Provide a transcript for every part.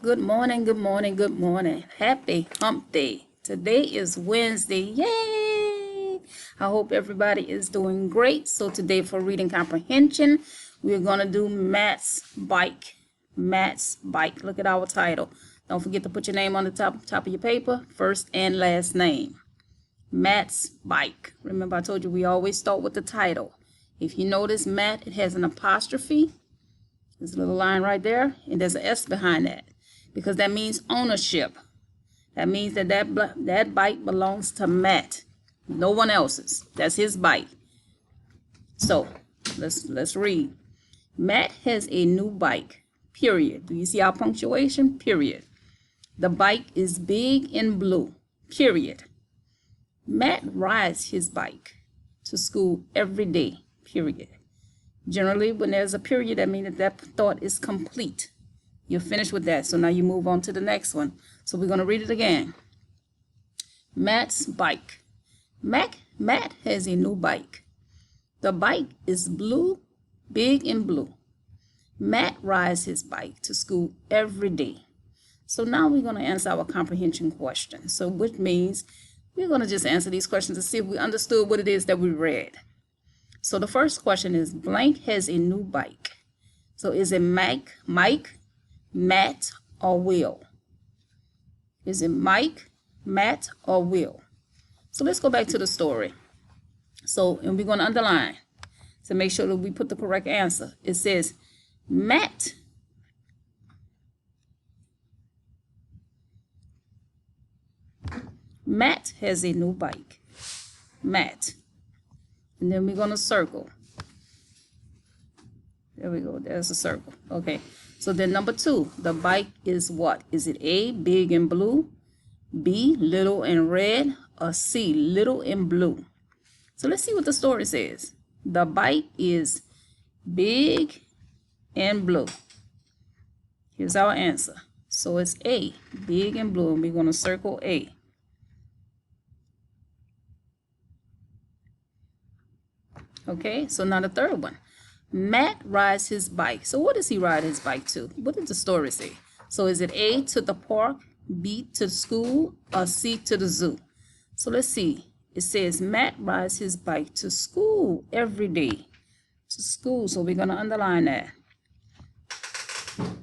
Good morning, good morning, good morning. Happy hump day. Today is Wednesday. Yay! I hope everybody is doing great. So today for reading comprehension, we're going to do Matt's Bike. Matt's Bike. Look at our title. Don't forget to put your name on the top of your paper, first and last name. Matt's Bike. Remember I told you we always start with the title. If you notice Matt, it has an apostrophe. There's a little line right there, and there's an S behind that, because that means ownership. That means that bike belongs to Matt, no one else's. That's his bike. So let's read. Matt has a new bike. Period. Do you see our punctuation? Period. The bike is big and blue. Period. Matt rides his bike to school every day. Period. Generally, when there's a period, that means that thought is complete. You're finished with that. So now you move on to the next one. So we're going to read it again. Matt's bike. Matt has a new bike. The bike is blue, big and blue. Matt rides his bike to school every day. So now we're going to answer our comprehension question. So which means we're going to just answer these questions to see if we understood what it is that we read. So the first question is, blank has a new bike. So is it Mike, Matt, or Will? Is it Mike, Matt, or Will? So let's go back to the story. So, and we're going to underline to make sure that we put the correct answer. It says, Matt has a new bike. Matt. And then we're going to circle. There we go. There's a circle. Okay. So then number 2, the bike is what? Is it A, big and blue, B, little and red, or C, little and blue? So let's see what the story says. The bike is big and blue. Here's our answer. So it's A, big and blue, and we're going to circle A. Okay, so now the third one. Matt rides his bike. So what does he ride his bike to? What does the story say? So is it A, to the park, B, to school, or C, to the zoo? So let's see. It says Matt rides his bike to school every day. To school. So we're going to underline that.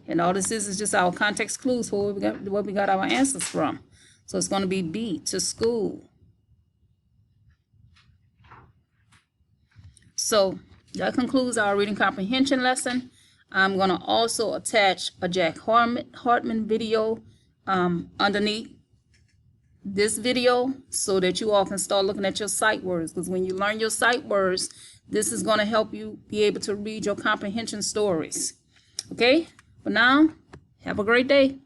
And all this is just our context clues for where we got our answers from. So it's going to be B, to school. So that concludes our reading comprehension lesson. I'm going to also attach a Jack Hartman video underneath this video so that you all can start looking at your sight words. Because when you learn your sight words, this is going to help you be able to read your comprehension stories. Okay? For now, have a great day.